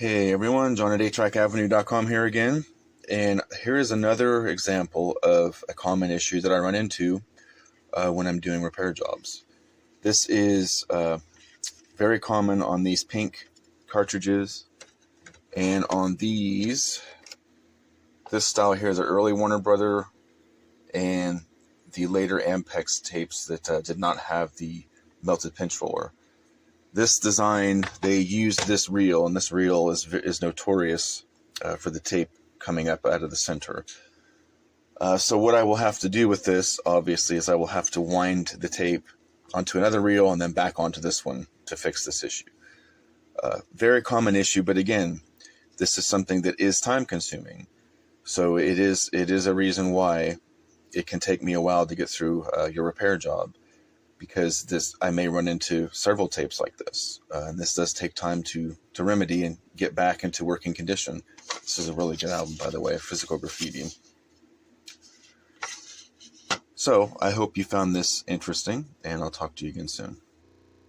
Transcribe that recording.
Hey everyone, John at 8trackavenue.com here again, and here is another example of a common issue that I run into when I'm doing repair jobs. This is very common on these pink cartridges, and on these, this style here is the early Warner Brother and the later Ampex tapes that did not have the melted pinch roller. This design, they used this reel, and this reel is notorious for the tape coming up out of the center. So what I will have to do with this, obviously, is I will have to wind the tape onto another reel and then back onto this one to fix this issue. Very common issue, but again, this is something that is time consuming. So it is a reason why it can take me a while to get through your repair job, because I may run into several tapes like this, and this does take time to remedy and get back into working condition. This is a really good album, by the way, Physical Graffiti. So I hope you found this interesting, and I'll talk to you again soon.